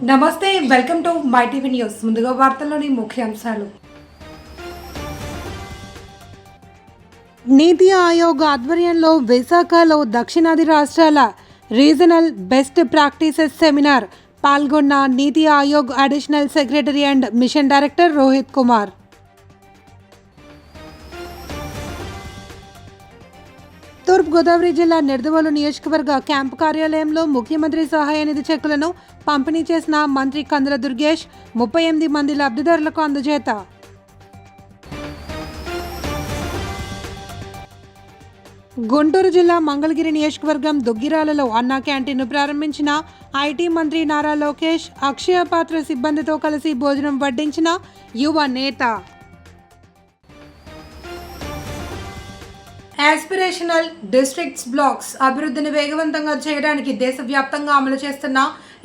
నమస్తే, welcome to my TV news. ముందుగా వార్తల్లోని ముఖ్యాంశాలు. నీతి ఆయోగ్ ఆధ్వర్యంలో విశాఖలో దక్షిణాది రాష్ట్రాల రీజనల్ బెస్ట్ ప్రాక్టీసెస్ సెమినార్ పాల్గొన్న NITI Aayog additional secretary and mission director Rohit Kumar. Toorpu Godavari జిల్లా నిడదవోలు నియోజకవర్గ క్యాంపు కార్యాలయంలో ముఖ్యమంత్రి సహాయ నిధి చెక్కులను పంపిణీ చేసిన మంత్రి కందుల దుర్గేష్ 38 మంది లబ్ధిదారులకు అందజేత. గుంటూరు జిల్లా మంగళగిరి నియోజకవర్గం దుగ్గిరాలలో అన్నా క్యాంటీన్ను ప్రారంభించిన ఐటీ మంత్రి నారా లోకేష్ అక్షయ పాత్ర సిబ్బందితో కలిసి భోజనం వడ్డించిన యువ నేత. ఆస్పిరేషనల్ డిస్ట్రిక్ట్స్ బ్లాక్స్ అభివృద్ధిని వేగవంతంగా చేయడానికి దేశవ్యాప్తంగా అమలు చేస్తున్న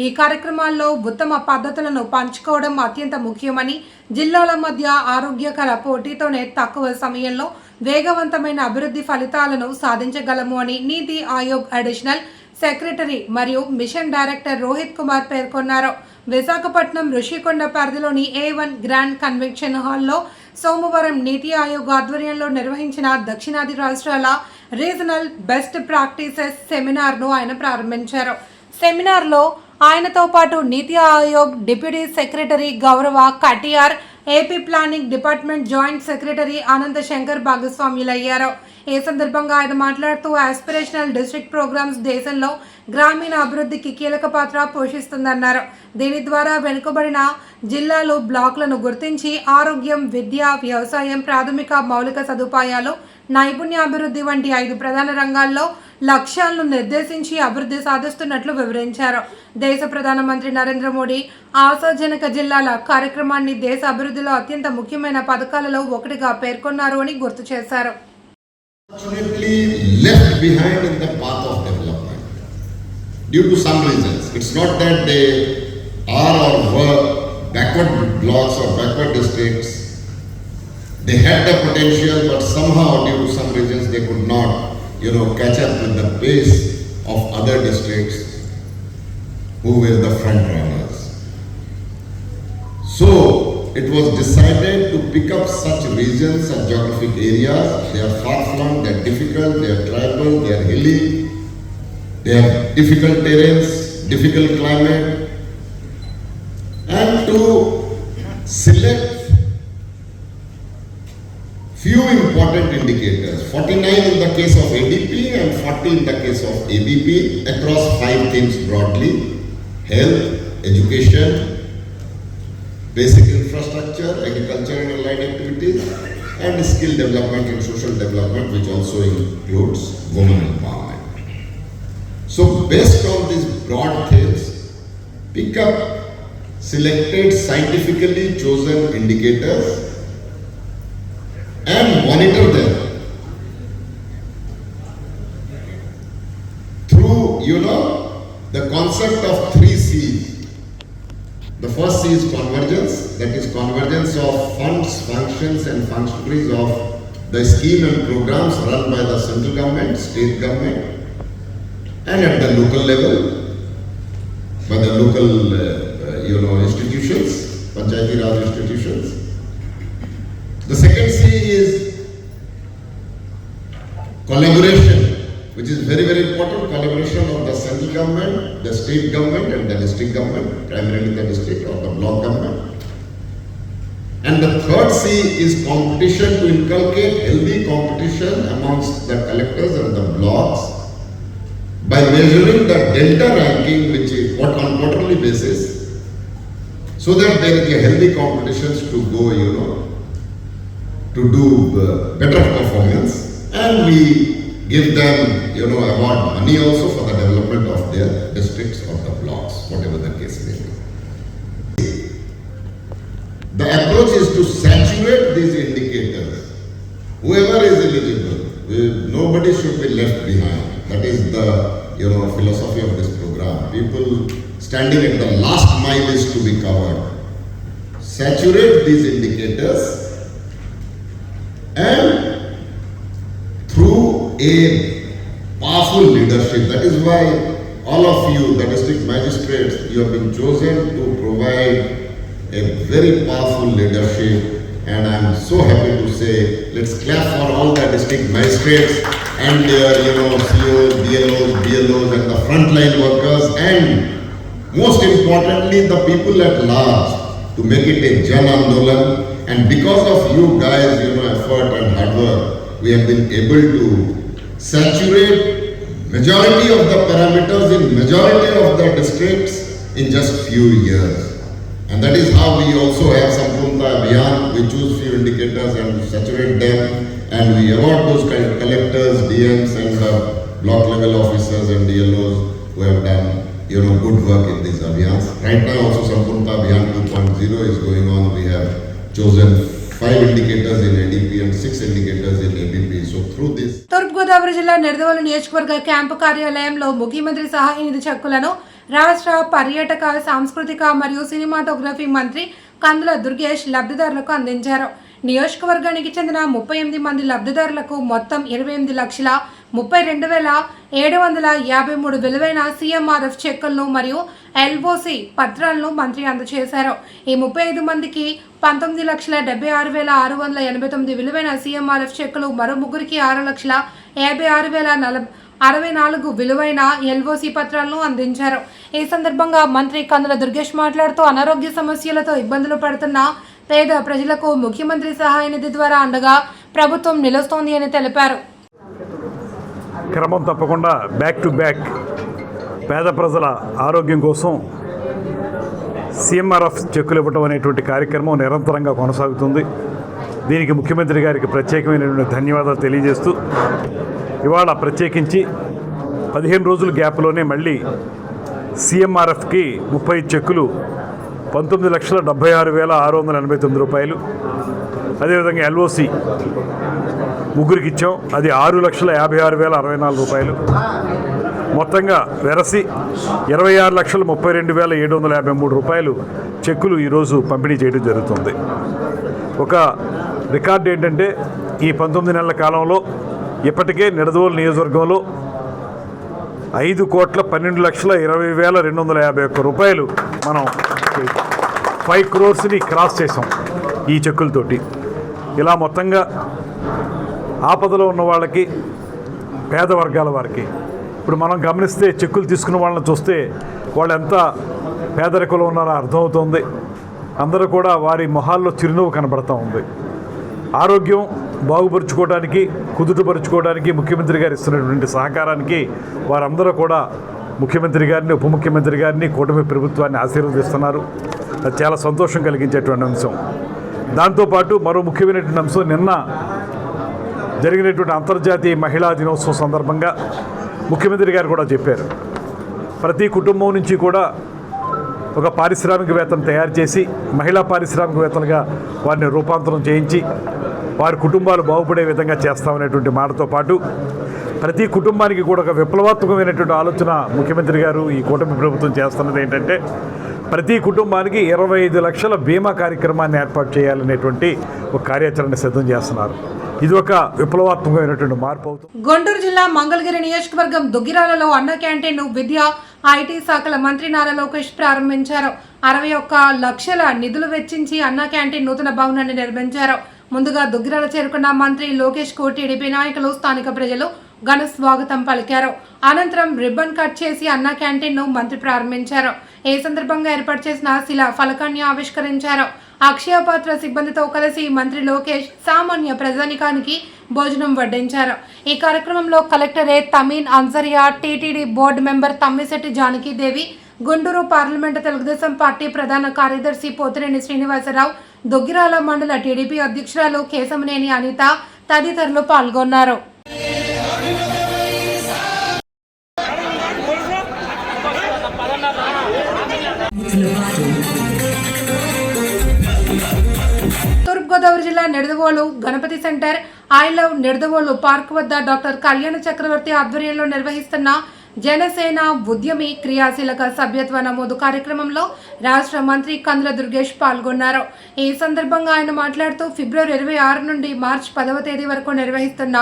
ఈ కార్యక్రమాల్లో ఉత్తమ పద్ధతులను పంచుకోవడం అత్యంత ముఖ్యమని, జిల్లాల మధ్య ఆరోగ్యకర పోటీతోనే తక్కువ సమయంలో వేగవంతమైన అభివృద్ధి ఫలితాలను సాధించగలము అని నీతి ఆయోగ్ అడిషనల్ సెక్రటరీ మరియు మిషన్ డైరెక్టర్ రోహిత్ కుమార్ పేర్కొన్నారు. విశాఖపట్నం ఋషికొండ పరిధిలోని A1 గ్రాండ్ కన్వెన్షన్ హాల్లో సోమవారం నీతి ఆయోగ్ ఆధ్వర్యంలో నిర్వహించిన దక్షిణాది రాష్ట్రాల రీజనల్ బెస్ట్ ప్రాక్టీసెస్ సెమినార్ను ఆయన ప్రారంభించారు. సెమినార్లో ఆయనతో పాటు నీతి Aayog deputy secretary Gaurav Katiyar, AP planning department joint secretary Anantha Shankar భాగస్వామ్యులయ్యారు. ఈ సందర్భంగా ఆయన మాట్లాడుతూ ఆస్పిరేషనల్ డిస్ట్రిక్ట్ ప్రోగ్రామ్స్ దేశంలో గ్రామీణ అభివృద్ధికి కీలక పాత్ర పోషిస్తుందన్నారు. దీని ద్వారా వెనుకబడిన జిల్లాలు బ్లాక్లను గుర్తించి ఆరోగ్యం, విద్య, వ్యవసాయం, ప్రాథమిక మౌలిక సదుపాయాలు, నైపుణ్యాభివృద్ధి వంటి 5 ప్రధాన రంగాల్లో లక్ష్యాలను నిర్దేశించి అభివృద్ధి సాధిస్తున్నట్లు వివరించారు. దేశ ప్రధానమంత్రి నరేంద్ర మోడీ ఆశాజనక జిల్లాల కార్యక్రమాన్ని దేశ అభివృద్ధిలో అత్యంత ముఖ్యమైన పథకాలలో ఒకటిగా పేర్కొన్నారు అని గుర్తు చేశారు. Left behind in the path of development due to some reasons. It's not that they are or were backward blocks or backward districts. They had the potential, but somehow due to some reasons they could not, catch up with the pace of other districts who were the front runners. So it was decided to pick up such regions and geographic areas. They are far-flung, they are difficult, they are tribal, they are hilly, they have difficult terrains, difficult climate, and to select few important indicators, 49 in the case of ADP and 40 in the case of ABP, across 5 themes broadly: health, education, basic infrastructure, agriculture and allied activities, and skill development and social development, which also includes women empowerment. So based on these broad themes, pick up selected scientifically chosen indicators and monitor them through, the concept of 3 C's. The first C is convergence, that is convergence of funds, functions and functionaries of the scheme and programs run by the central government, state government and at the local level by the local institutions, Panchayati Raj institutions. The second C is collaboration, which is very, very important, collaboration of the central government, the state government and the district government, primarily the district or the block government. And the third C is competition, to inculcate healthy competition amongst the collectors and the blocks by measuring the delta ranking, which is on quarterly basis, so that there is a healthy competitions to go, to do better performance, and we give them, award money also for the development of their districts or the blocks, whatever the case may be. The approach is to saturate these indicators. Whoever is eligible, nobody should be left behind. That is the, philosophy of this program. People standing at the last mile is to be covered. Saturate these indicators and through a powerful leadership. That is why all of you, the district magistrates, you have been chosen to provide a very powerful leadership, and I am so happy to say, let's clap for all the district magistrates and their, COs, BLOs, BLOs, and the frontline workers, and most importantly, the people at large, to make it a Jan Andolan. And because of you guys, effort and hard work, we have been able to saturate majority of the parameters in majority of the districts in just few years. And that is how we also have Sampurnta Abhiyan. We choose few indicators and saturate them, and we award those collectors, DMs, and block level officers and DLOs who have done good work in these Abhiyans. Right now also Sampurnta Abhiyan 2.0 is going on. We have chosen 5 indicators in ADP and 6 indicators in ABP. So through this, తూర్పుగోదావరి జిల్లా నిడదవోలు నియోజకవర్గ camp కార్యాలయంలో ముఖ్యమంత్రి సహాయ నిధి చెక్కులను రాష్ట్ర పర్యాటక సాంస్కృతిక మరియు సినిమాటోగ్రఫీ మంత్రి కందుల దుర్గేష్ లబ్ధిదారులకు అందించారు. నియోజకవర్గానికి చెందిన 38 మంది లబ్ధిదారులకు మొత్తం 28,32,753 విలువైన CMRF చెక్కులను మరియు LOC పత్రాలను మంత్రి అందజేశారు. ఈ 35 మందికి 19,76,689 విలువైన CMRF చెక్కులు, మరో ముగ్గురికి 6,56,064 విలువైన LOC పత్రాలను అందించారు. ఈ సందర్భంగా మంత్రి కందుల దుర్గేష్ మాట్లాడుతూ అనారోగ్య సమస్యలతో ఇబ్బందులు పడుతున్న పేద ప్రజలకు ముఖ్యమంత్రి సహాయ నిధి ద్వారా అండగా ప్రభుత్వం నిలుస్తోంది అని తెలిపారు. క్రమం తప్పకుండా బ్యాక్ టు బ్యాక్ పేద ప్రజల ఆరోగ్యం కోసం CMRF చెక్కులు ఇవ్వటం అనేటువంటి కార్యక్రమం నిరంతరంగా కొనసాగుతుంది. దీనికి ముఖ్యమంత్రి గారికి ప్రత్యేకమైనటువంటి ధన్యవాదాలు తెలియజేస్తూ, ఇవాళ ప్రత్యేకించి 15 రోజుల గ్యాప్లోనే మళ్ళీ CMRFకి 30 చెక్కులు 19,76,689 రూపాయలు, అదేవిధంగా LOC ముగ్గురికి ఇచ్చాం, అది 6,56,064 రూపాయలు. మొత్తంగా వెరసి 26,32,753 రూపాయలు చెక్కులు ఈరోజు పంపిణీ చేయడం జరుగుతుంది. ఒక రికార్డు ఏంటంటే ఈ 19 నెలల కాలంలో ఇప్పటికే నిడదవోలు నియోజకవర్గంలో 5,12,20,251 రూపాయలు మనం 5 crores క్రాస్ చేసాం ఈ చెక్కులతోటి. ఇలా మొత్తంగా ఆపదలో ఉన్న వాళ్ళకి, పేద వర్గాల వారికి, ఇప్పుడు మనం గమనిస్తే చెక్కులు తీసుకున్న వాళ్ళని చూస్తే వాళ్ళు ఎంత పేదరికంలో ఉన్నారో అర్థమవుతుంది. అందరూ కూడా వారి మొహాల్లో చిరునవ్వు కనబడతా ఉంది. ఆరోగ్యం బాగుపరుచుకోవడానికి, కుదుటపరుచుకోవడానికి ముఖ్యమంత్రి గారు ఇస్తున్నటువంటి సహకారానికి వారందరూ కూడా ముఖ్యమంత్రి గారిని, ఉప ముఖ్యమంత్రి గారిని, కూటమి ప్రభుత్వాన్ని ఆశీర్వదిస్తున్నారు. అది చాలా సంతోషం కలిగించేటువంటి అంశం. దాంతోపాటు మరో ముఖ్యమైనటువంటి అంశం, నిన్న జరిగినటువంటి అంతర్జాతీయ మహిళా దినోత్సవం సందర్భంగా ముఖ్యమంత్రి గారు కూడా చెప్పారు, ప్రతి కుటుంబం నుంచి కూడా ఒక పారిశ్రామికవేత్తను తయారు చేసి మహిళా పారిశ్రామికవేత్తలుగా వారిని రూపాంతరం చేయించి వారి కుటుంబాలు బాగుపడే విధంగా చేస్తామనేటువంటి మాటతో పాటు ప్రతి కుటుంబానికి కూడా ఒక విప్లవాత్మకమైనటువంటి ఆలోచన ముఖ్యమంత్రి గారు, ఈ కూటమి ప్రభుత్వం చేస్తున్నది ఏంటంటే ప్రతి కుటుంబానికి 25 లక్షల బీమా కార్యక్రమాన్ని ఏర్పాటు చేయాలనేటువంటి ఒక కార్యాచరణ సిద్ధం చేస్తున్నారు. ఇది ఒక విప్లవాత్మకమైనటువంటి మార్పు అవుతుంది. గుంటూరు జిల్లా మంగళగిరి నియోజకవర్గం దుగ్గిరాలలో అన్న క్యాంటీన్ను విద్యా IT శాఖల మంత్రి నారా లోకేష్ ప్రారంభించారు. 61 లక్షల నిధులు వెచ్చించి అన్న క్యాంటీన్ నూతన భవనాన్ని నిర్మించారు. ముందుగా దుగ్గిరాల చేరుకున్న మంత్రి లోకేష్ కు టీడీపీ నాయకులు, స్థానిక ప్రజలు ఘన స్వాగతం పలికారు. అనంతరం రిబ్బన్ కట్ చేసి అన్న క్యాంటీన్ను మంత్రి ప్రారంభించారు. ఈ సందర్భంగా ఏర్పాటు చేసిన శిలా ఫలకాన్ని ఆవిష్కరించారు. అక్షయ పాత్ర సిబ్బందితో కలిసి మంత్రి లోకేష్ సామాన్య ప్రజానికానికి భోజనం వడ్డించారు. ఈ కార్యక్రమంలో collector Tameem Ansariya, TTD board member Tammisetti Janakidevi, Guntur parliament Telugu Desam party ప్రధాన కార్యదర్శి పోతినేని శ్రీనివాసరావు, దుగ్గిరాల మండల టీడీపీ అధ్యక్షురాలు కేశమనేని అనిత తదితరులు పాల్గొన్నారు. తూర్పుగోదావరి జిల్లా Nidadavolu Ganapati centre, I love Nidadavolu park వద్ద డాక్టర్ కళ్యాణ చక్రవర్తి ఆధ్వర్యంలో నిర్వహిస్తున్న జనసేన ఉద్యమి క్రియాశీలక సభ్యత్వ నమోదు కార్యక్రమంలో రాష్ట్ర మంత్రి కందుల దుర్గేష్ పాల్గొన్నారు. ఈ సందర్భంగా ఆయన మాట్లాడుతూ ఫిబ్రవరి 26 నుండి మార్చి 10వ తేదీ వరకు నిర్వహిస్తున్న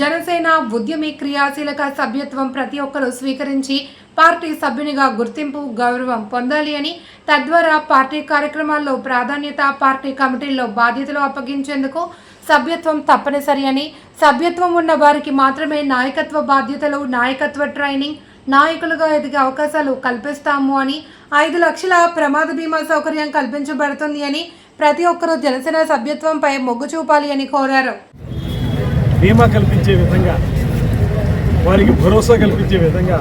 జనసేన ఉద్యమి క్రియాశీలక సభ్యత్వం ప్రతి ఒక్కరూ స్వీకరించి పార్టీ సభ్యునిగా గుర్తింపు గౌరవం పొందాలి అని, తద్వారా పార్టీ కార్యక్రమాల్లో ప్రాధాన్యత, పార్టీ కమిటీల్లో బాధ్యతలు అప్పగించేందుకు సభ్యత్వం తప్పనిసరి అని, సభ్యత్వం ఉన్న వారికి మాత్రమే నాయకత్వ బాధ్యతలు, నాయకత్వ ట్రైనింగ్, నాయకులుగా ఎదిగే అవకాశాలు కల్పిస్తాము అని, 5 లక్షల ప్రమాద బీమా సౌకర్యం కల్పించబడుతుంది అని, ప్రతి ఒక్కరూ జనసేన సభ్యత్వంపై మొగ్గు చూపాలి అని కోరారు. బీమా కల్పించే విధంగా, వారికి భరోసా కల్పించే విధంగా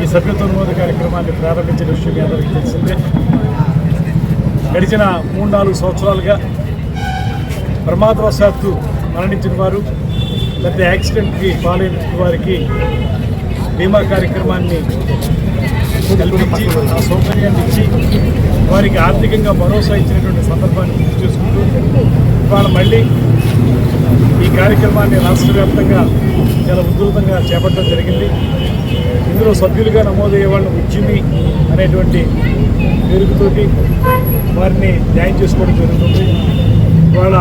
ఈ సభ్యత్వ నమోదు కార్యక్రమాన్ని ప్రారంభించిన విషయం మీ అందరికీ తెలిసిందే. గడిచిన 3-4 సంవత్సరాలుగా ప్రమాదవశాత్తు మరణించిన వారు, లేకపోతే యాక్సిడెంట్కి పాలైన వారికి బీమా కార్యక్రమాన్ని కల్పించి ఆ సౌకర్యాన్ని ఇచ్చి వారికి ఆర్థికంగా భరోసా ఇచ్చినటువంటి సందర్భాన్ని గుర్తు చేసుకుంటూ ఇవాళ మళ్ళీ ఈ కార్యక్రమాన్ని రాష్ట్ర వ్యాప్తంగా చాలా ఉధృతంగా చేపట్టడం జరిగింది. ఇందులో సభ్యులుగా నమోదయ్యే వాళ్ళని ఉజ్జిమి అనేటువంటి పేరుతోటి వారిని న్యాయం చేసుకోవడం జరుగుతుంది. ఇవాళ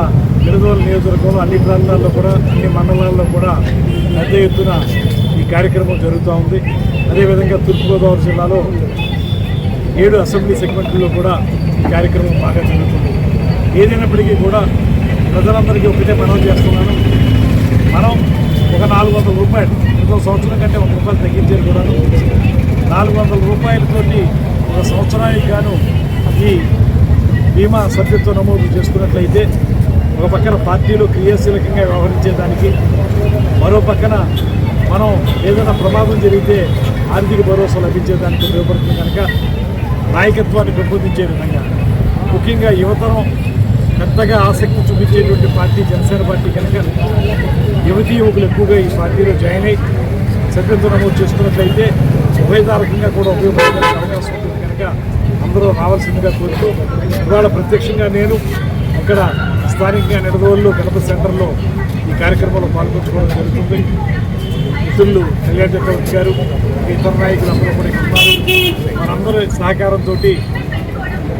నిడదవోలు నియోజకవర్గంలో అన్ని ప్రాంతాల్లో కూడా, అన్ని మండలాల్లో కూడా పెద్ద ఎత్తున ఈ కార్యక్రమం జరుగుతూ ఉంది. అదేవిధంగా తూర్పుగోదావరి జిల్లాలో 7 అసెంబ్లీ సెగ్మెంట్లో కూడా ఈ కార్యక్రమం బాగా జరుగుతుంది. ఏదైనప్పటికీ కూడా ప్రజలందరికీ ఒకటే మనం చేస్తున్నాను, మనం ఒక 400 రూపాయలు, ఇంకో సంవత్సరం కంటే 1 రూపాయలు తగ్గించేది కూడా 400 రూపాయలతోటి ఒక సంవత్సరానికి గాను ఈ బీమా సభ్యత్వ నమోదు చేసుకున్నట్లయితే ఒక పక్కన పార్టీలో క్రియాశీలకంగా వ్యవహరించేదానికి, మరో పక్కన మనం ఏదైనా ప్రమాదం జరిగితే ఆర్థిక భరోసా లభించేదానికి ఉపయోగపడుతుంది. కనుక నాయకత్వాన్ని పెంపొందించే విధంగా, ముఖ్యంగా యువతరం పెద్దగా ఆసక్తి చూపించేటువంటి పార్టీ జనసేన పార్టీ కనుక యువతీ యువకులు ఎక్కువగా ఈ పార్టీలో జాయిన్ అయ్యి సభ్యత్వ నమోదు చేసుకున్నట్లయితే ఉభయదారకంగా కూడా ఉపయోగపడే అవకాశం ఉంటుంది. కనుక అందరూ రావాల్సిందిగా కోరుతూ ఇవాళ ప్రత్యక్షంగా నేను ఇక్కడ స్థానికంగా నిడదవోలు గణపతి సెంటర్లో ఈ కార్యక్రమంలో పాల్గొంచుకోవడం జరుగుతుంది. మిత్రులు కళ్యాణ్ చక్రవర్తి గారు, ఇతర నాయకులు అందరూ కూడా ఉన్నారు. మనందరూ సహకారంతో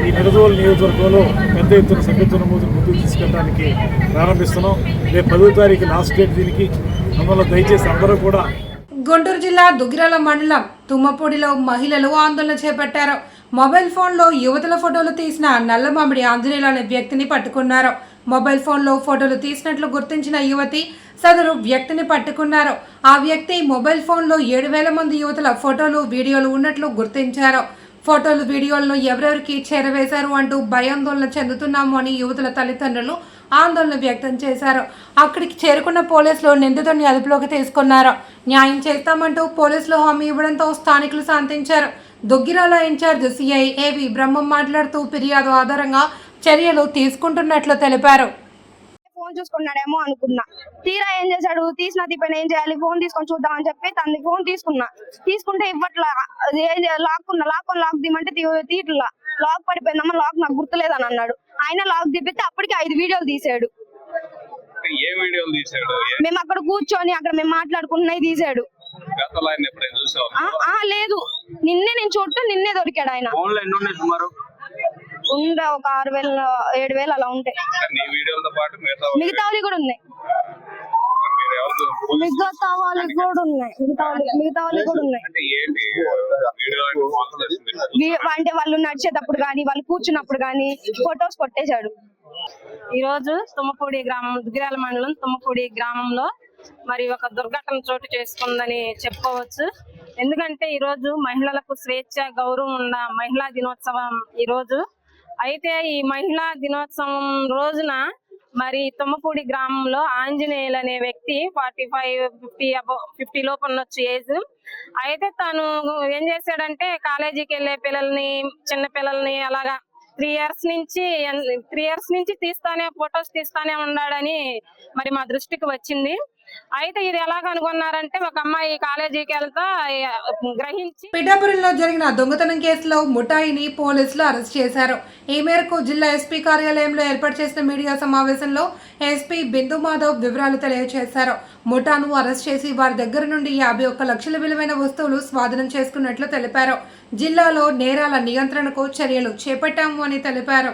ఈ నిడదవోలు నియోజకవర్గంలో పెద్ద ఎత్తున సభ్యత్వ నమోదును ముందుకు తీసుకెళ్ళడానికి ప్రారంభిస్తున్నాం. రేపు 10వ తారీఖు లాస్ట్ డేట్ దీనికి. అందువల్ల దయచేసి అందరూ కూడా. గుంటూరు జిల్లా దుగ్గిరాల మండలం తుమ్మపూడిలో మహిళలు ఆందోళన చేపట్టారు. మొబైల్ ఫోన్లో యువతుల ఫోటోలు తీసిన నల్లమామిడి ఆంజనేయులు అనే వ్యక్తిని పట్టుకున్నారు. మొబైల్ ఫోన్లో ఫోటోలు తీసినట్లు గుర్తించిన యువతి సదరు వ్యక్తిని పట్టుకున్నారు. ఆ వ్యక్తి మొబైల్ ఫోన్లో 7,000 మంది యువతుల ఫోటోలు, వీడియోలు ఉన్నట్లు గుర్తించారు. ఫోటోలు, వీడియోలను ఎవరెవరికి చేరవేశారు అంటూ భయాందోళన చెందుతున్నాము అని యువతుల తల్లిదండ్రులు ఆందోళన వ్యక్తం చేశారు. అక్కడికి చేరుకున్న పోలీసులు నిందితుడిని అదుపులోకి తీసుకున్నారు. న్యాయం చేస్తామంటూ పోలీసులు హామీ ఇవ్వడంతో స్థానికులు శాంతించారు. దుగ్గిరాల ఇన్ఛార్జ్ సిఐ ఏవి బ్రహ్మం మాట్లాడుతూ ఫిర్యాదు ఆధారంగా చర్యలు తీసుకుంటున్నట్లు తెలిపారు. ఫోన్ చూసుకున్నాడేమో అనుకున్నా, తీరా ఏం చేశాడు, తీసిన తిప్పని ఏం చేయాలి, ఫోన్ తీసుకొని చూద్దామని చెప్పి తనది ఫోన్ తీసుకుంటే ఇవ్వట్లా, లాక్ తీయమంటే తీయట్లా, లాక్ పడిపోయిందమ్మా, లాక్ నాకు గుర్తులేదని అన్నాడు. ఆయన లాక్ తీపిస్తే అప్పటికి 5 వీడియోలు తీసాడు. మేము అక్కడ కూర్చొని అక్కడ మేము మాట్లాడుకున్నవి తీసాడు. లేదు, నిన్నే నేను చూడటం, నిన్నే దొరికాడు ఆయన. ఉందా ఒక 6,000-7,000 అలా ఉంటాయి. మిగతావి కూడా ఉన్నాయి, మిగతా వాళ్ళకి కూడా ఉన్నాయి. అంటే వాళ్ళు నడిచేటప్పుడు కానీ, వాళ్ళు కూర్చున్నప్పుడు కానీ ఫొటోస్ కొట్టేశాడు. ఈ రోజు తుమ్మపూడి గ్రామం, దుగ్గిరాల మండలం తుమ్మపూడి గ్రామంలో మరి ఒక దుర్ఘటన చోటు చేసుకుందని చెప్పుకోవచ్చు. ఎందుకంటే ఈ రోజు మహిళలకు స్వేచ్ఛ, గౌరవం ఉన్న మహిళా దినోత్సవం ఈ రోజు. అయితే ఈ మహిళా దినోత్సవం రోజున మరి తుమ్మపూడి గ్రామంలో ఆంజనేయులు అనే వ్యక్తి 45-50 లోపు ఉండొచ్చు ఏజ్. అయితే తను ఏం చేశాడంటే కాలేజీకి వెళ్ళే పిల్లల్ని, చిన్న పిల్లల్ని అలాగా 3 ఇయర్స్ నుంచి ఫొటోస్ తీస్తానే ఉన్నాడని మరి మా దృష్టికి వచ్చింది. అయితే ఇది ఎలా కనుగొన్నారంటే ఒక అమ్మాయి కాలేజీకి వెళ్తా గ్రహించి. పిఠాపురంలో జరిగిన దొంగతనం కేసులో ముఠాయిని పోలీసులు అరెస్ట్ చేశారు. ఈ మేరకు జిల్లా ఎస్పీ కార్యాలయంలో ఏర్పాటు చేసిన మీడియా సమావేశంలో ఎస్పీ బిందు మాధవ్ వివరాలు తెలియజేశారు. ముఠాను అరెస్ట్ చేసి వారి దగ్గర నుండి 51 లక్షల విలువైన వస్తువులు స్వాధీనం చేసుకున్నట్లు తెలిపారు. జిల్లాలో నేరాల నియంత్రణకు చర్యలు చేపట్టాము అని తెలిపారు.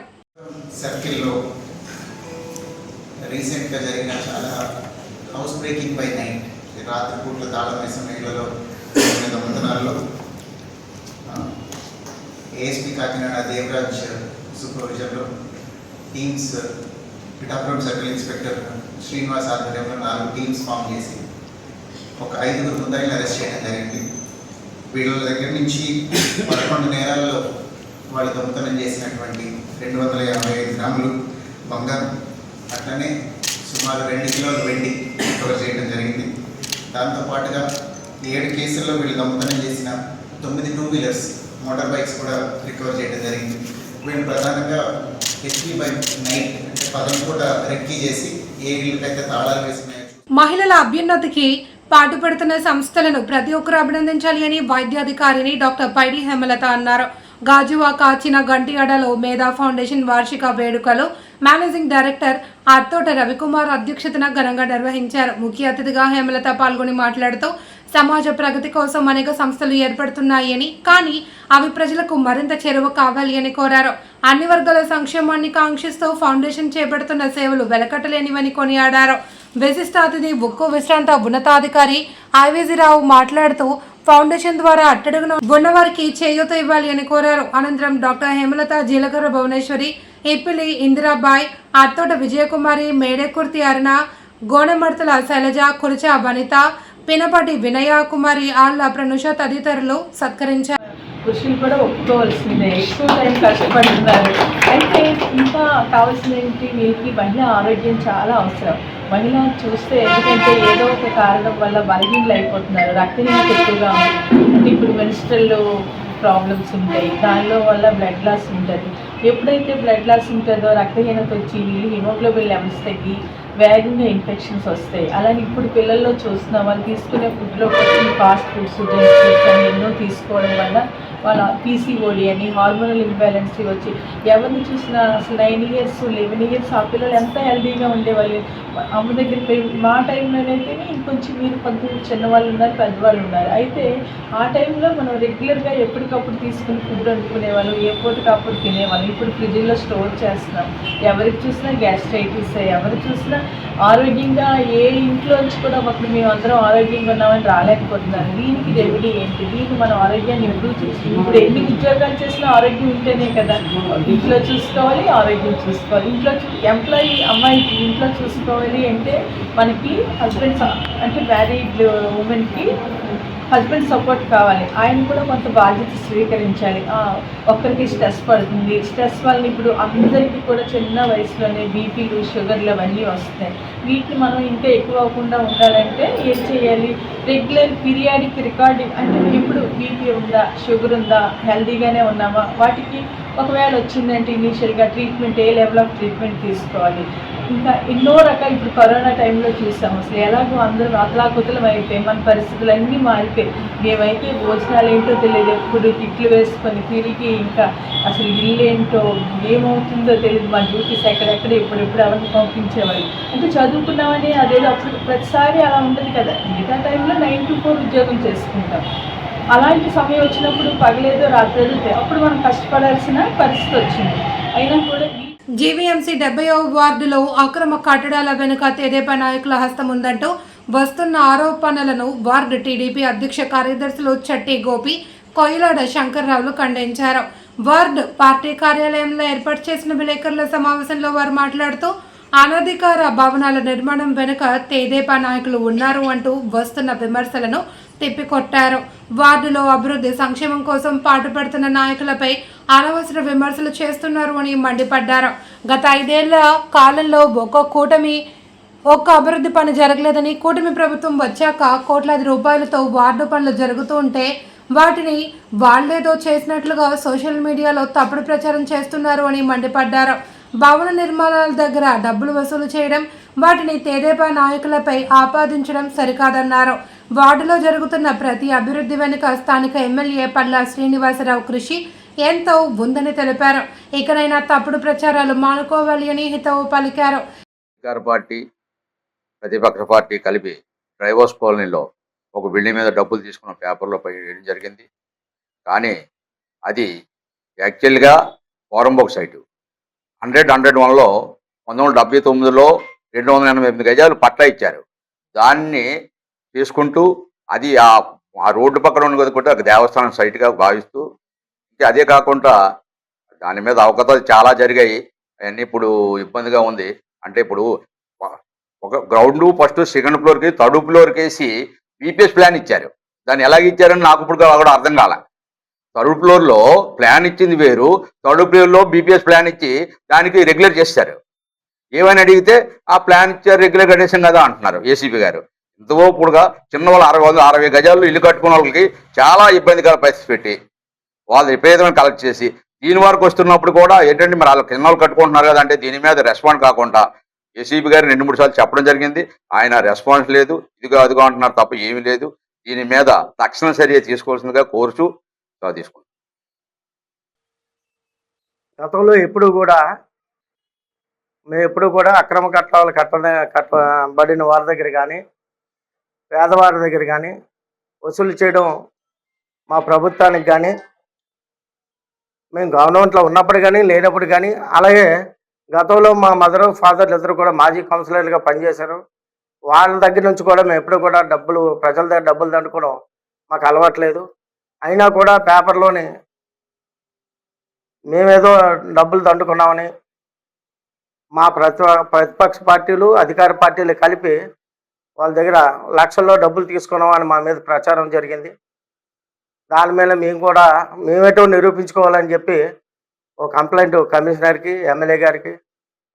హౌస్ బ్రేకింగ్ బై నైట్, రాత్రిపూట్ల తాళం వేసిన ఇళ్లలో దొంగతనాల్లో ఏఎస్పీ కాకినాడ దేవరాజ్ సూపర్విజన్లో teams Pithapuram circle inspector Srinivas ఆధ్వర్యంలో 4 టీమ్స్ ఫామ్ చేసి ఒక 5 ముద్దాయిలను అరెస్ట్ చేయడం జరిగింది. వీళ్ళ దగ్గర నుంచి 11 నేరాల్లో వాళ్ళు దొంగతనం చేసినటువంటి 255 గ్రాములు బంగారం, అట్లనే సుమారు 2 కిలోల వెండి రికవర్ చేయడం జరిగింది. దాంతోపాటుగా 7 కేసుల్లో వీళ్ళు దొంగతనం చేసిన 9 2 వీలర్స్ మోటార్ బైక్స్ కూడా రికవర్ చేయడం జరిగింది. వీళ్ళు ప్రధానంగా హెచ్పీ బైక్ నైట్ అంటే 10 పూట రెక్కీ చేసి ఏ ఇళ్ళకైతే తాళాలు వేసినాయో మహిళల అభ్యున్నతికి పాటుపడుతున్న సంస్థలను ప్రతి ఒక్కరూ అభినందించాలి అని వైద్యాధికారిని డాక్టర్ పైడి హేమలత అన్నారు. గాజువాక చిన్న గంటియాడలో మేధా ఫౌండేషన్ వార్షిక వేడుకలు మేనేజింగ్ డైరెక్టర్ అత్తోట రవికుమార్ అధ్యక్షతన ఘనంగా నిర్వహించారు. ముఖ్య అతిథిగా హేమలత పాల్గొని మాట్లాడుతూ సమాజ ప్రగతి కోసం అనేక సంస్థలు ఏర్పడుతున్నాయని, కానీ అవి ప్రజలకు మరింత చేరువ కావాలి అని కోరారు. అన్ని వర్గాల సంక్షేమాన్ని కాంక్షిస్తూ ఫౌండేషన్ చేపడుతున్న సేవలు వెలకట్టలేనివని కొనియాడారు. విశిష్ట అతిథి ఉక్కు విశ్రాంత ఉన్నతాధికారి ఐవీజీరావు మాట్లాడుతూ ఫౌండేషన్ ద్వారా అట్టడుగున ఉన్నవారికి చేయూత ఇవ్వాలి అని కోరారు. అనంతరం డాక్టర్ హేమలత, జీలకర్ర భువనేశ్వరి, ఇప్పిలి ఇందిరాబాయ్, అత్తోట విజయకుమారి, మేడేకుర్తి అరుణ, గోనెమర్తల శైలజ, కురిచ వనిత, పినపటి వినయ కుమారి, ఆళ్ల ప్రనుష తదితరులు సత్కరించారు. పురుషులు కూడా ఒప్పుకోవాల్సిందే, ఎక్కువ టైం కష్టపడుతున్నారు. అయితే ఇంకా కావాల్సిన ఏంటి, వీళ్ళకి మహిళా ఆరోగ్యం చాలా అవసరం. మహిళ చూస్తే ఎందుకంటే ఏదో ఒక కారణం వల్ల బలహీనలు అయిపోతున్నారు, రక్తహీనత ఎక్కువగా ఉంది. అంటే ఇప్పుడు మెన్స్ట్రల్ ప్రాబ్లమ్స్ ఉంటాయి, దానిలో వల్ల బ్లడ్ లాస్ ఉంటుంది. ఎప్పుడైతే బ్లడ్ లాస్ ఉంటుందో రక్తహీనత వచ్చి వీళ్ళు హిమోగ్లోబిన్ లెవెల్స్ తగ్గి వేగంగా ఇన్ఫెక్షన్స్ వస్తాయి. అలాగే ఇప్పుడు పిల్లల్లో చూస్తున్నాం, వాళ్ళు తీసుకునే ఫుడ్లో ఫాస్ట్ ఫుడ్స్, జంక్ ఫుడ్స్ అని ఎన్నో తీసుకోవడం వల్ల వాళ్ళ పీసీఓడి అని హార్మోనల్ ఇంబ్యాలెన్స్ వచ్చి ఎవరిని చూసినా అసలు 9 years 11 years ఆ పిల్లలు ఎంత హెల్దీగా ఉండేవాళ్ళు. అమ్మ దగ్గర మా టైంలోనైతే ఇంకొంచెం మీరు కొంచెం చిన్నవాళ్ళు ఉన్నారు, పెద్దవాళ్ళు ఉన్నారు. అయితే ఆ టైంలో మనం రెగ్యులర్గా ఎప్పటికప్పుడు తీసుకుని ఫుడ్ వండుకునేవాళ్ళు, ఏ పూటకి అప్పుడు తినేవాళ్ళు. ఇప్పుడు ఫ్రిడ్జ్లో స్టోర్ చేస్తున్నాం. ఎవరికి చూసినా గ్యాస్ట్రైటిస్, ఎవరు చూసినా ఆరోగ్యంగా ఏ ఇంట్లోంచి కూడా ఒకటి మేము అందరం ఆరోగ్యంగా ఉన్నామని రాలేకపోతున్నారు. దీనికి రెమెడీ ఏంటి? దీనికి మనం ఆరోగ్యాన్ని ఇంప్రూవ్ చేసి ఇప్పుడు ఎన్ని ఉద్యోగాలు చేసినా ఆరోగ్యం ఉంటేనే కదా. ఇంట్లో చూసుకోవాలి, ఆరోగ్యం చూసుకోవాలి. ఇంట్లో ఎంప్లాయీ అమ్మాయికి ఇంట్లో చూసుకోవాలి అంటే మనకి హస్బెండ్ అంటే మ్యారీడ్ ఉమెన్కి హస్బెండ్ సపోర్ట్ కావాలి. ఆయన కూడా కొంత బాధ్యత స్వీకరించాలి. ఒక్కరికి స్ట్రెస్ పడుతుంది, స్ట్రెస్ వల్ల ఇప్పుడు అందరికీ కూడా చిన్న వయసులోనే బీపీలు, షుగర్లు అవన్నీ వస్తాయి. వీటిని మనం ఇంకా ఎక్కువ అవ్వకుండా ఉండాలంటే ఏం చేయాలి? రెగ్యులర్ పీరియాడిక్ రికార్డింగ్, అంటే ఇప్పుడు బీపీ ఉందా, షుగర్ ఉందా, హెల్దీగానే ఉన్నామా, వాటికి ఒకవేళ వచ్చిందంటే ఇనీషియల్గా treatment, A level of treatment తీసుకోవాలి. ఇంకా ఎన్నో రకాలు ఇప్పుడు కరోనా టైంలో చూసాము. అసలు ఎలాగో అందరూ అతలాకుతలం అయిపోయి మన పరిస్థితులు అన్నీ మారిపోయి, మేమైతే భోజనాలు ఏంటో తెలియదు, ఎప్పుడు తిట్లు వేసుకొని తిరిగి ఇంకా అసలు ఇల్లు ఏంటో ఏమవుతుందో తెలియదు. మా డ్యూటీస్ ఎక్కడెక్కడ ఎప్పుడెప్పుడు ఎవరిని పంపించేవాళ్ళు. అంటే చదువుకున్నామని అదేదో అప్పుడు ప్రతిసారి అలా ఉంటుంది కదా. మిగతా టైంలో 9 to 4 ఉద్యోగం చేసుకుంటాం. అలాంటి సమయం వచ్చినప్పుడు పగలేదో రాత్రేదో అప్పుడు మనం కష్టపడాల్సిన పరిస్థితి వచ్చింది. అయినా కూడా జీవీఎంసీ 70వ వార్డులో అక్రమ కట్టడాల వెనుక తెదేపా నాయకుల హస్తం ఉందంటూ వస్తున్న ఆరోపణలను వార్డు టీడీపీ అధ్యక్ష కార్యదర్శులు చట్టి గోపి, కొయిలాడ శంకర్రావులు ఖండించారు. వార్డు పార్టీ కార్యాలయంలో ఏర్పాటు చేసిన విలేకరుల సమావేశంలో వారు మాట్లాడుతూ అనధికార భవనాల నిర్మాణం వెనుక తెదేపా నాయకులు ఉన్నారు అంటూ వస్తున్న విమర్శలను తిప్పికొట్టారు. వార్డులో అభివృద్ధి సంక్షేమం కోసం పాటుపడుతున్న నాయకులపై అనవసర విమర్శలు చేస్తున్నారు అని మండిపడ్డారు. గత 5 ఏళ్ల కాలంలో ఒక్క అభివృద్ధి పని జరగలేదని, కూటమి ప్రభుత్వం వచ్చాక కోట్లాది రూపాయలతో వార్డు పనులు జరుగుతూ ఉంటే వాటిని వాళ్లేదో చేసినట్లుగా సోషల్ మీడియాలో తప్పుడు ప్రచారం చేస్తున్నారు అని మండిపడ్డారు. భవన నిర్మాణాల దగ్గర డబ్బులు వసూలు చేయడం, వాటిని తెదేపా నాయకులపై ఆపాదించడం సరికాదన్నారు. వార్డులో జరుగుతున్న ప్రతి అభివృద్ధి వెనుక స్థానిక ఎమ్మెల్యే పల్లా శ్రీనివాసరావు కృషి ఎంతో ఉందని తెలిపారు. ఇకనైనా తప్పుడు ప్రచారాలు మానుకోవాలి అని హితవు పలికారు. అధికార పార్టీ, ప్రతిపక్ష పార్టీ కలిపి డ్రైవర్స్ కాలనీలో ఒక బిల్డింగ్ మీద డబ్బులు తీసుకున్న పేపర్లో వేయడం జరిగింది. కానీ అది యాక్చువల్గా ఫారంబోక్ సైటు 101లో 1979లో 288 గజాలు పట్టా ఇచ్చారు. దాన్ని తీసుకుంటూ అది ఆ రోడ్డు పక్కన ఉన్నది కూడా ఒక దేవస్థానం సైట్గా భావిస్తూ అదే కాకుండా దాని మీద అవకతవకలు చాలా జరిగాయి. అవన్నీ ఇప్పుడు ఇబ్బందిగా ఉంది. అంటే ఇప్పుడు ఒక గ్రౌండ్ ఫస్ట్ సెకండ్ ఫ్లోర్కి థర్డ్ ఫ్లోర్కి వేసి బీపీఎస్ ప్లాన్ ఇచ్చారు. దాన్ని ఎలాగ ఇచ్చారని నాకు ఇప్పుడు కూడా అర్థం కాల. థర్డ్ ఫ్లోర్లో ప్లాన్ ఇచ్చింది వేరు, థర్డ్ ఫ్లోర్లో బీపీఎస్ ప్లాన్ ఇచ్చి దానికి రెగ్యులర్ చేస్తారు. ఏమని అడిగితే ఆ ప్లాన్ ఇచ్చారు, రెగ్యులర్ కట్టేసాం కదా అంటున్నారు ఏసీపీ గారు. ఇంతవోపుడుగా చిన్న వాళ్ళు 60 గజాల్లో ఇల్లు కట్టుకున్న వాళ్ళకి చాలా ఇబ్బందికర పరిస్థితి పెట్టి వాళ్ళు విపరీతమైన కలెక్ట్ చేసి దీని వరకు వస్తున్నప్పుడు కూడా ఏంటంటే మరి వాళ్ళు కింద వాళ్ళు కట్టుకుంటున్నారు కదా అంటే దీని మీద రెస్పాండ్ కాకుండా ఏసీపీ గారు 2-3 సార్లు చెప్పడం జరిగింది. ఆయన రెస్పాన్స్ లేదు, ఇదిగో అదిగో అంటున్నారు తప్ప ఏమీ లేదు. దీని మీద తక్షణ చర్య తీసుకోవాల్సిందిగా కోరుచు తీసుకుంటాం. గతంలో మేము ఎప్పుడు కూడా అక్రమ కట్టాలు కట్టబడిన వారి దగ్గర కానీ పేదవారి దగ్గర కానీ వసూలు చేయడం మా ప్రభుత్వానికి కానీ మేము గవర్నమెంట్లో ఉన్నప్పుడు కానీ లేనప్పుడు కానీ, అలాగే గతంలో మా మదర్ ఫాదర్లు ఇద్దరు కూడా మాజీ కౌన్సిలర్లుగా పనిచేశారు. వాళ్ళ దగ్గర నుంచి కూడా మేము ఎప్పుడు కూడా ప్రజల దగ్గర డబ్బులు దండుకోవడం మాకు అలవాట్లేదు. అయినా కూడా పేపర్లోని మేమేదో డబ్బులు దండుకున్నామని మా ప్రతిపక్ష పార్టీలు అధికార పార్టీలు కలిపి వాళ్ళ దగ్గర లక్షల్లో డబ్బులు తీసుకున్నామని మా మీద ప్రచారం జరిగింది. దాని మీద మేమేటో నిరూపించుకోవాలని చెప్పి ఒక కంప్లైంట్ కమిషనర్కి, ఎమ్మెల్యే గారికి,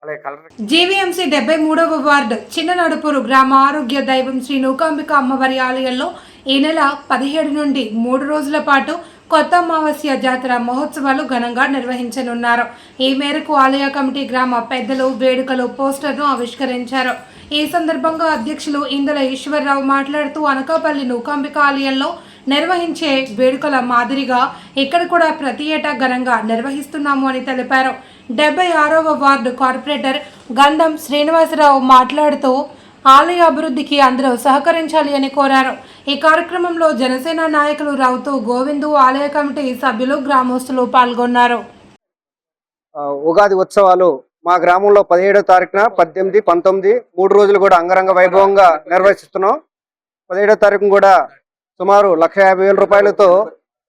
అలాగే కలెక్టర్. జీవీఎంసీ 73వ వార్డు చిన్ననడుపూరు గ్రామ ఆరోగ్య దైవం శ్రీ నూకాంబిక అమ్మవారి ఆలయంలో ఈ నెల 17 నుండి 3 రోజుల పాటు కొత్త అమావాస్య జాతర మహోత్సవాలు ఘనంగా నిర్వహించనున్నారు. ఈ మేరకు ఆలయ కమిటీ గ్రామ పెద్దలు వేడుకలు పోస్టర్ను ఆవిష్కరించారు. ఈ సందర్భంగా అధ్యక్షులు ఇందుల ఈశ్వరరావు మాట్లాడుతూ అనకాపల్లి నూకాంబిక ఆలయంలో నిర్వహించే వేడుకల మాదిరిగా ఇక్కడ కూడా ప్రతి ఏటా ఘనంగా నిర్వహిస్తున్నాము అని తెలిపారు. 76వ వార్డు కార్పొరేటర్ గంధం శ్రీనివాసరావు మాట్లాడుతూ ఆలయ అభివృద్ధికి అందరూ సహకరించాలి అని కోరారు. ఈ కార్యక్రమంలో జనసేన నాయకులు రౌతు గోవిందు, ఆలయ కమిటీ సభ్యులు, గ్రామస్తులు పాల్గొన్నారు. ఉగాది ఉత్సవాలు మా గ్రామంలో 17వ తారీఖున 18, 19 3 రోజులు కూడా అంగరంగ వైభవంగా నిర్వహిస్తున్నాం. 17వ తారీఖున కూడా సుమారు 1,50,000 రూపాయలతో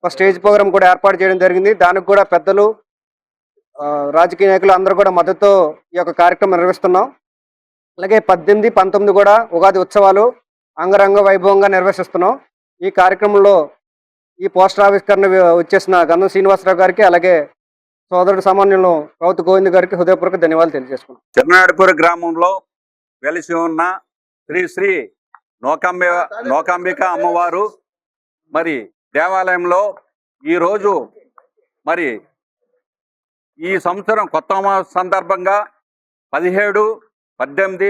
ఒక స్టేజ్ ప్రోగ్రాం కూడా ఏర్పాటు చేయడం జరిగింది. దానికి కూడా పెద్దలు, రాజకీయ నాయకులు అందరూ కూడా మద్దతుతో ఈ యొక్క కార్యక్రమం నిర్వహిస్తున్నాం. అలాగే 18, 19 కూడా ఉగాది ఉత్సవాలు అంగరంగ వైభవంగా నిర్వహిస్తున్నాం. ఈ కార్యక్రమంలో ఈ పోస్టర్ ఆవిష్కరణ వచ్చేసిన గంధం శ్రీనివాసరావు గారికి, అలాగే సోదరుడు సామాన్యులు రౌతు గోవింద్ గారికి హృదయపూర్వక ధన్యవాదాలు తెలియజేసుకున్నాం. చిన్ననడుపూరు గ్రామంలో వెలిసి ఉన్న శ్రీ నూకాంబిక అమ్మవారు మరి దేవాలయంలో ఈరోజు మరి ఈ సంవత్సరం కొత్త సందర్భంగా 17, 18,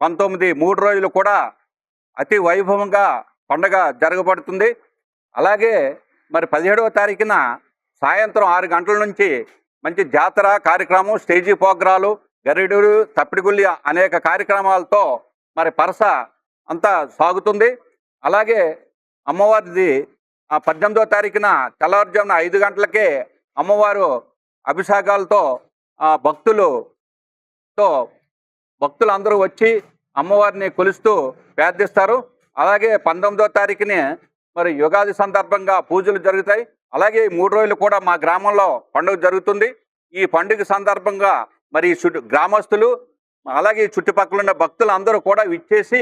19 3 రోజులు కూడా అతి వైభవంగా పండుగ జరగబడుతుంది. అలాగే మరి 17వ తారీఖున సాయంత్రం 6 గంటల నుంచి మంచి జాతర కార్యక్రమం, స్టేజీ ప్రోగ్రాలు, గరిడులు, తప్పిడిగుల్లి అనేక కార్యక్రమాలతో మరి పరస అంతా సాగుతుంది. అలాగే అమ్మవారిది 18వ తారీఖున తెల్లవారుజామున 5 గంటలకే అమ్మవారు అభిషేకాలతో భక్తులందరూ వచ్చి అమ్మవారిని కొలుస్తూ ప్రార్థిస్తారు. అలాగే 19వ తారీఖుని మరి యుగాది సందర్భంగా పూజలు జరుగుతాయి. అలాగే 3 రోజులు కూడా మా గ్రామంలో పండుగ జరుగుతుంది. ఈ పండుగ సందర్భంగా మరి గ్రామస్తులు అలాగే చుట్టుపక్కల ఉన్న భక్తులు అందరూ కూడా విచ్చేసి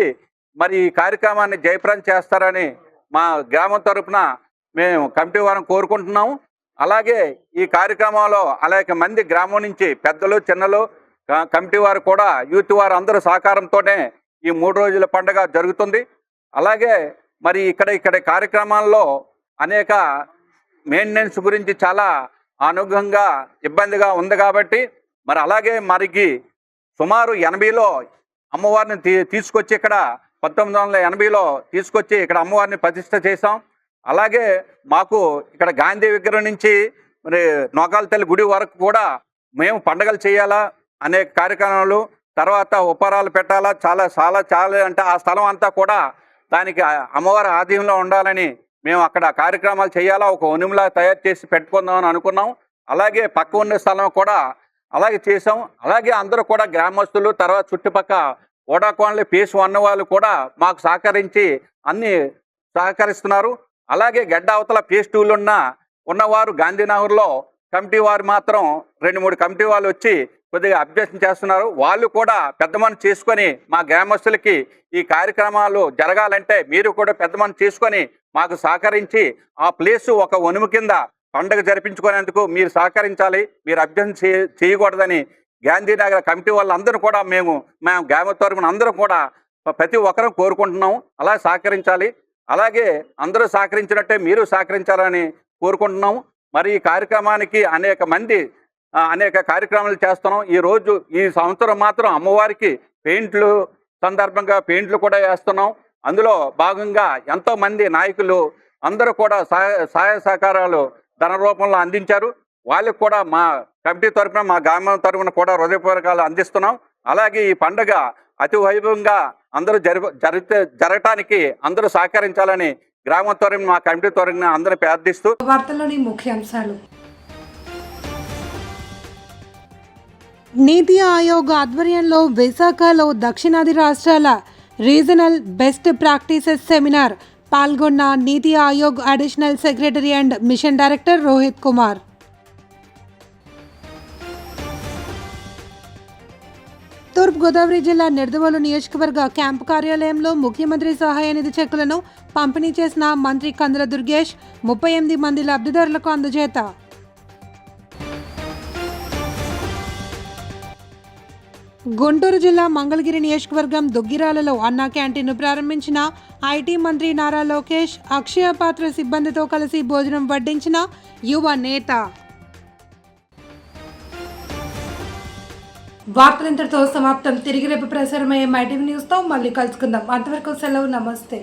మరి ఈ కార్యక్రమాన్ని జయప్రదం చేస్తారని మా గ్రామం తరపున మేము కమిటీ వారిని కోరుకుంటున్నాము. అలాగే ఈ కార్యక్రమంలో అనేక మంది గ్రామం నుంచి పెద్దలు, చిన్నలు, కమిటీ వారు కూడా, యూత్ వారు అందరూ సహకారంతోనే ఈ 3 రోజుల పండుగ జరుగుతుంది. అలాగే మరి ఇక్కడ కార్యక్రమాల్లో అనేక మెయింటెనెన్స్ గురించి చాలా అనుగుణంగా ఇబ్బందిగా ఉంది కాబట్టి మరి అలాగే మరికి సుమారు 80లో అమ్మవారిని తీసుకొచ్చి ఇక్కడ 1980లో తీసుకొచ్చి ఇక్కడ అమ్మవారిని ప్రతిష్ఠ చేశాం. అలాగే మాకు ఇక్కడ గాంధీ విగ్రహం నుంచి మరి నోకాల తల్లి గుడి వరకు కూడా మేము పండుగలు చేయాలా, అనేక కార్యక్రమాలు, తర్వాత ఉపహారాలు పెట్టాలా, చాలా అంటే ఆ స్థలం అంతా కూడా దానికి అమ్మవారి ఆధీనంలో ఉండాలని మేము అక్కడ కార్యక్రమాలు చేయాలా, ఒక ఉనిమిలా తయారు చేసి పెట్టుకుందామని అనుకున్నాం. అలాగే పక్క ఉన్న స్థలం కూడా అలాగే చేసాం. అలాగే అందరూ కూడా గ్రామస్తులు, తర్వాత చుట్టుపక్కల ఓడాకోన్లీ ఫేస్ 1 వాళ్ళు కూడా మాకు సహకరించి అన్ని సహకరిస్తున్నారు. అలాగే గడ్డ అవతల ఫేస్ 2లో ఉన్న ఉన్నవారు గాంధీనగర్లో కమిటీ వారు మాత్రం 2-3 కమిటీ వాళ్ళు వచ్చి కొద్దిగా అబ్జెక్షన్ చేస్తున్నారు. వాళ్ళు కూడా పెద్ద మనసు చేసుకొని మా గ్రామస్తులకి ఈ కార్యక్రమాలు జరగాలంటే మీరు కూడా పెద్ద మనసు చేసుకొని మాకు సహకరించి ఆ ప్లేసు ఒక వనుము కింద పండుగ జరిపించుకునేందుకు మీరు సహకరించాలి. మీరు అబ్జెక్షన్ చేయకూడదని గాంధీనగర్ కమిటీ వాళ్ళందరూ కూడా మేము గ్రామ తరపున అందరం కూడా ప్రతి ఒక్కరూ కోరుకుంటున్నాం. అలా సహకరించాలి. అలాగే అందరూ సహకరించినట్టే మీరు సహకరించాలని కోరుకుంటున్నాము. మరి ఈ కార్యక్రమానికి అనేక కార్యక్రమాలు చేస్తున్నాం. ఈ సంవత్సరం మాత్రం అమ్మవారికి పెయింట్లు సందర్భంగా పెయింట్లు కూడా వేస్తున్నాం. అందులో భాగంగా ఎంతోమంది నాయకులు అందరూ కూడా సహాయ సహకారాలు ధన రూపంలో అందించారు. వాళ్ళకు కూడా మా కమిటీ తరఫున మా గ్రామం తరఫున కూడా హృదయపూర్వకాలు అందిస్తున్నాం. అలాగే ఈ పండుగ అతి వైభవంగా అందరూ జరగటానికి అందరూ సహకరించాలని గ్రామం తరఫున మా కమిటీ తరఫున అందరూ ప్రార్థిస్తూ వార్తల్లోని ముఖ్యాంశాలు. నీతి ఆయోగ్ ఆధ్వర్యంలో విశాఖలో దక్షిణాది రాష్ట్రాల రీజనల్ బెస్ట్ ప్రాక్టీసెస్ సెమినార్ పాల్గొన్న NITI Aayog additional secretary and mission director Rohit Kumar. Toorpu Godavari జిల్లా నిడదవోలు నియోజకవర్గ క్యాంపు కార్యాలయంలో ముఖ్యమంత్రి సహాయ నిధి చెక్కులను పంపిణీ చేసిన మంత్రి కందుల దుర్గేష్ 38 మంది లబ్ధిదారులకు అందజేత. గుంటూరు జిల్లా మంగళగిరి నియోజకవర్గం దుగ్గిరాలలో అన్నా క్యాంటీన్ను ప్రారంభించిన ఐటీ మంత్రి నారా లోకేష్ అక్షయ పాత్ర సిబ్బందితో కలిసి భోజనం వడ్డించిన యువ నేత. వార్తలు ఇంతటితో సమాప్తం. తిరిగి రేపు ప్రసారమయ్యే మైటీవీ న్యూస్తో మళ్ళీ కలుసుకుందాం. అంతవరకు సెలవు. నమస్తే.